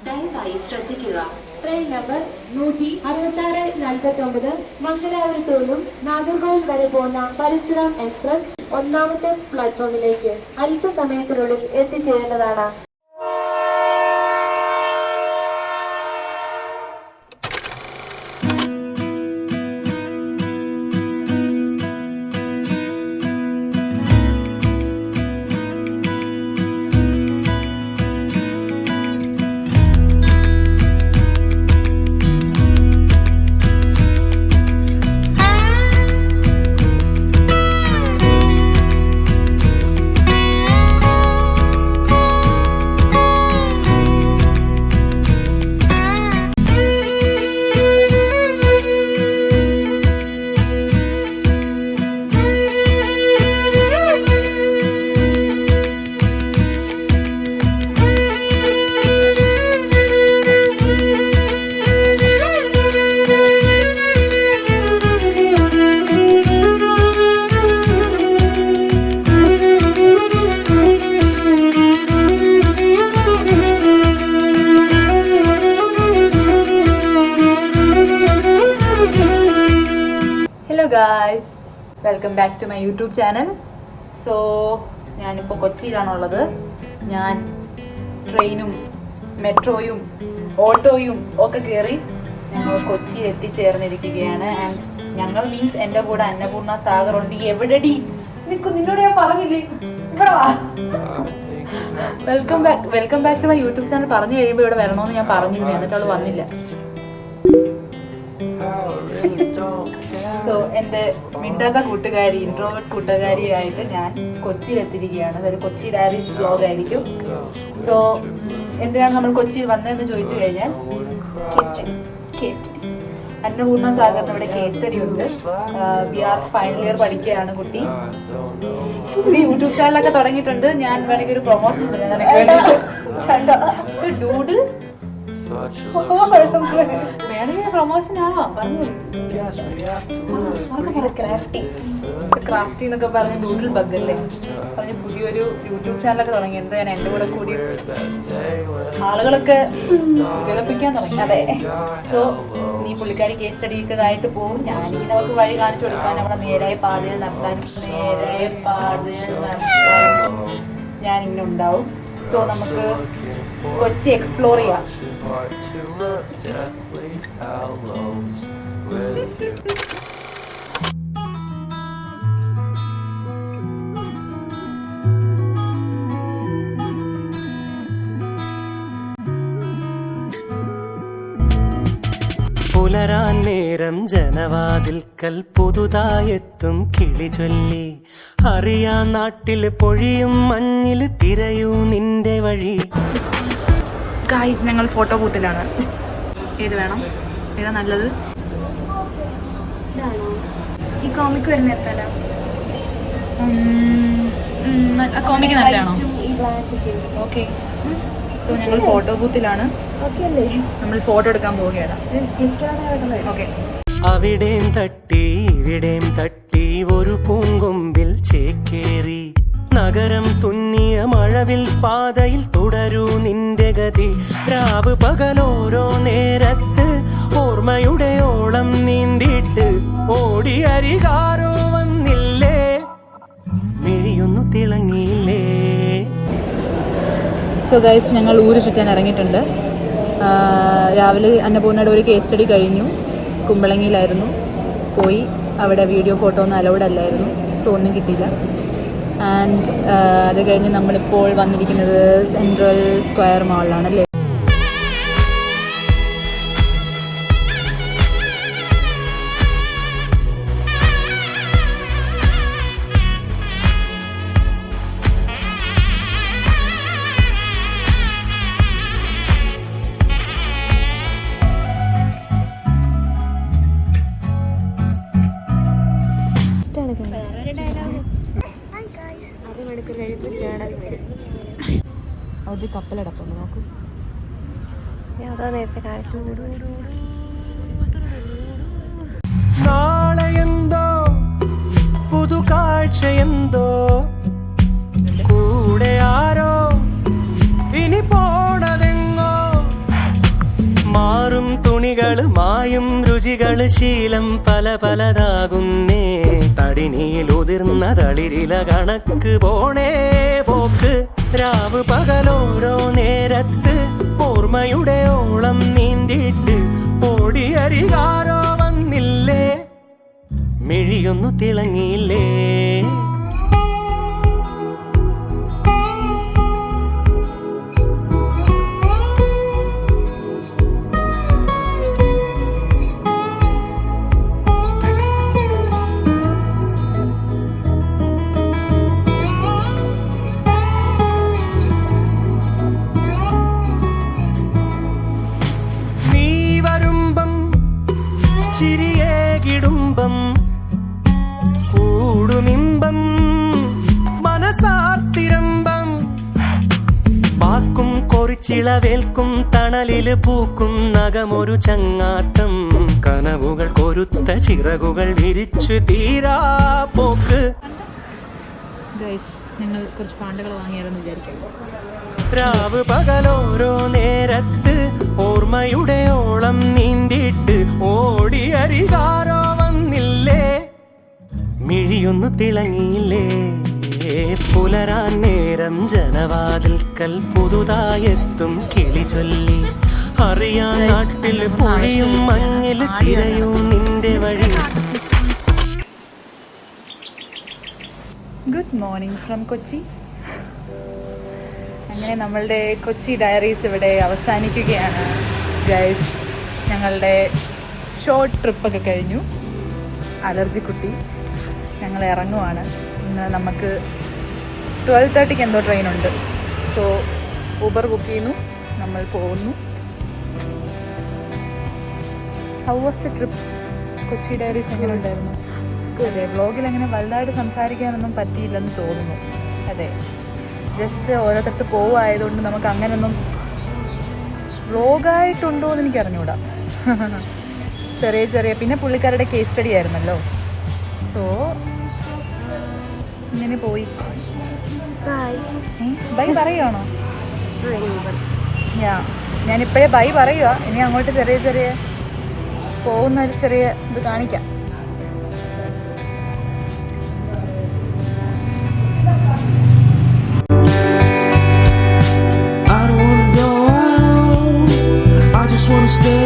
ദയവായി ശ്രദ്ധിക്കുക. Train number 166-49 മംഗലാപുരത്തു നിന്നും നാഗർകോവിൽ വരെ പോകുന്ന പരശുറാം എക്സ്പ്രസ് ഒന്നാമത്തെ പ്ലാറ്റ്ഫോമിലേക്ക് അല്പസമയത്തിനുള്ളിൽ എത്തിച്ചേരുന്നതാണ്. Guys, welcome back to my YouTube channel. So ഞാനിപ്പോൾ കൊച്ചിയിലാണുള്ളത്. ഞാൻ ട്രെയിനും മെട്രോയും ഓട്ടോയും ഒക്കെ കയറി ഞങ്ങൾ കൊച്ചിയിൽ എത്തിച്ചേർന്നിരിക്കുകയാണ്. ആൻഡ് ഞങ്ങൾ മീൻസ് എൻ്റെ കൂടെ അന്നപൂർണ സാഗറുണ്ട്. എവിടെടി നിന്നോട് ഞാൻ പറഞ്ഞില്ലേ, ഇവിടെ വാ. Welcome back to my YouTube channel പറഞ്ഞു കഴിയുമ്പോൾ ഇവിടെ വരണമെന്ന് ഞാൻ പറഞ്ഞിരുന്നു, എന്നിട്ട് അവൾ വന്നില്ല. സോ എൻ്റെ മിണ്ടാത്ത കൂട്ടുകാരി, ഇൻട്രോവേർട്ട് കൂട്ടുകാരിയായിട്ട് ഞാൻ കൊച്ചിയിലെത്തിയിരിക്കുകയാണ്. അതൊരു കൊച്ചി ഡയറീസ് വ്ലോഗ് ആയിരിക്കും. സോ എന്തിനാണ് നമ്മൾ കൊച്ചിയിൽ വന്നതെന്ന് ചോദിച്ചു കഴിഞ്ഞാൽ കേസ് സ്റ്റഡീസ്. അന്നപൂർണ സാഗറിന് ഇവിടെ കേസ് സ്റ്റഡി ഉണ്ട്. ബി ആർ ഫൈനൽ ഇയർ പഠിക്കുകയാണ് കുട്ടി. പുതിയ യൂട്യൂബ് ചാനലൊക്കെ തുടങ്ങിയിട്ടുണ്ട്. ഞാൻ വേണമെങ്കിൽ ഒരു പ്രൊമോഷൻ ഡൂഡിൽ വേണമെങ്കിൽ പ്രൊമോഷൻ ആവാം പറഞ്ഞു. ക്രാഫ്റ്റി എന്നൊക്കെ പറഞ്ഞ് ഡൂഡിൽ ബഗ്ഗല്ലേ പറഞ്ഞ് പുതിയൊരു യൂട്യൂബ് ചാനലൊക്കെ തുടങ്ങി. എന്തോ ഞാൻ എൻ്റെ കൂടെ കൂടി ആളുകളൊക്കെ വിളപ്പിക്കാൻ തുടങ്ങി. അതെ. സോ നീ പുള്ളിക്കാരി കേസ് സ്റ്റഡിയൊക്കെ ആയിട്ട് പോകും. ഞാനിങ്ങനെ അവർക്ക് വഴി കാണിച്ചു കൊടുക്കാനും അവിടെ നേരായ പാതയിൽ നടത്താനും ഞാനിങ്ങനെ ഉണ്ടാവും. സോ നമുക്ക് കൊച്ചി എക്സ്പ്ലോർ ചെയ്യാം. പുലരാൻ നേരം ജനവാതിൽക്കൽ പുതുതായെത്തും കിളി ചൊല്ലി, അറിയാ നാട്ടിൽ പൊഴിയും മഞ്ഞിൽ തിരയൂ നിന്റെ വഴി. ഗായ്സ്, ഞങ്ങൾ ഫോട്ടോ ബൂത്തിലാണ്. ഏത് വേണം, ഏതാ നല്ലത്? ഈ കോമിക്ക് വരുന്ന കോമിക്ക് നല്ലതാണോ? ഓക്കെ. സോ ഞങ്ങൾ ഫോട്ടോ ബൂത്തിലാണ്. നമ്മൾ ഫോട്ടോ എടുക്കാൻ പോവുകയാണ്. ഓക്കെ. അവിടേം തട്ടി ഇവിടേം തട്ടി ഒരു പൂങ്കൊമ്പിൽ ചേക്കേറി, നഗരം തുന്നിയ മഴവിൽ പാതയിൽ തുടരൂ നിന്റെ ഗതി. രാവ് പകലോരോ നേരത്ത് ഓർമ്മയുടെ ഓളം നീന്തിട്ട് ഓടി അരികാരോ വന്നില്ലേ, മിഴിയൊന്നു തിളങ്ങിയില്ലേ. സോ ഗൈസ്, ഞങ്ങൾ ഊര് ചുറ്റാൻ ഇറങ്ങിയിട്ടുണ്ട്. രാവിലെ അന്നപൂർണ്ണയുടെ ഒരു കേസ് സ്റ്റഡി കഴിഞ്ഞു. കുമ്പളങ്ങിയിലായിരുന്നു. പോയി അവിടെ വീഡിയോ ഫോട്ടോ ഒന്നും അലൗഡ് അല്ലായിരുന്നു. സോ ഒന്നും കിട്ടിയില്ല. ആൻഡ് അത് കഴിഞ്ഞ് നമ്മളിപ്പോൾ വന്നിരിക്കുന്നത് സെൻട്രൽ സ്ക്വയർ മാളിലാണ് അല്ലേ. അവിടെ കപ്പലടപ്പുണ്ട്, നോക്കൂ. ഞാൻ അതാ നേരത്തെ കാണിച്ചു. നാളെ എന്തോ പുതു കാഴ്ച എന്തോ, കൂടെ ആരോ ഇനി പോണതെങ്ങോ. കണികള് മായും രുചികള് ശീലം പല പലതാകുന്നേ തടിനിയിൽ ഉതിർന്ന തളിരില കണക്ക് പോണേ പോക്ക് രാവ് പകലോരോ നേരത്ത് ഓർമ്മയുടെ ഓളം നീന്തിയിട്ട് ഓടിയരികാരോ വന്നില്ലേ മിഴിയൊന്നു തിളങ്ങിയില്ലേ ചിരിയേകിടുമ്പം കൂടുമിമ്പം മനസാർത്തിരമ്പം വാക്കും കൊറിച്ചിളവേൽക്കും തണലില് പൂക്കും നഖമൊരു ചങ്ങാത്തം കനവുകൾ കൊരുത്ത ചിറകുകൾ വിരിച്ചു തീരാ പോക്ക് ഞങ്ങൾ കുറച്ച് പാണ്ടുകൾ വാങ്ങിയാലെന്ന് വിചാരിക്കാം. രാവ് പകലോരോ നേരത്ത് ഓർമ്മയുടെ ഓളം നീന്തിയിട്ട് ഓടിയരികാരോ വന്നില്ലേ മിഴിയൊന്നു തിളങ്ങിയില്ലേ പുലരാൻ നേരം ജനവാതിൽക്കൽ പുതുതായെത്തും കിളി ചൊല്ലി അറിയാൻ നാട്ടിൽ പൊഴിയും മഞ്ഞിൽ തിരയൂ നിന്റെ വഴി. Good morning from Kochi. അങ്ങനെ നമ്മളുടെ കൊച്ചി ഡയറീസ് ഇവിടെ അവസാനിക്കുകയാണ് ഗൈസ്. ഞങ്ങളുടെ ഷോർട്ട് ട്രിപ്പൊക്കെ കഴിഞ്ഞു. അലർജി കുട്ടി ഞങ്ങൾ ഇറങ്ങുവാണ്. ഇന്ന് നമുക്ക് 12:30 എന്തോ ട്രെയിനുണ്ട്. സോ ഊബർ ബുക്ക് ചെയ്യുന്നു, നമ്മൾ പോകുന്നു. How was the trip? Kochi diaries എങ്ങനെ ഉണ്ടായിരുന്നു? അതെ, വ്ളോഗിൽ അങ്ങനെ വലുതായിട്ട് സംസാരിക്കാനൊന്നും പറ്റിയില്ലെന്ന് തോന്നുന്നു. അതെ, ജസ്റ്റ് ഓരോരുത്തർക്ക് പോവായതുകൊണ്ട് നമുക്ക് അങ്ങനെയൊന്നും വ്ളോഗായിട്ടുണ്ടോ എന്ന് എനിക്ക് അറിഞ്ഞൂടാ. ചെറിയ ചെറിയ പിന്നെ പുള്ളിക്കാരുടെ കേസ് സ്റ്റഡി ആയിരുന്നല്ലോ. സോ ഇങ്ങനെ പോയി. ബൈ പറയുവാണോ? ഞാനിപ്പോഴേ ബൈ പറയുക. ഇനി അങ്ങോട്ട് ചെറിയ ചെറിയ പോകുന്ന ഒരു ചെറിയ ഇത് കാണിക്കാം. Wanna stay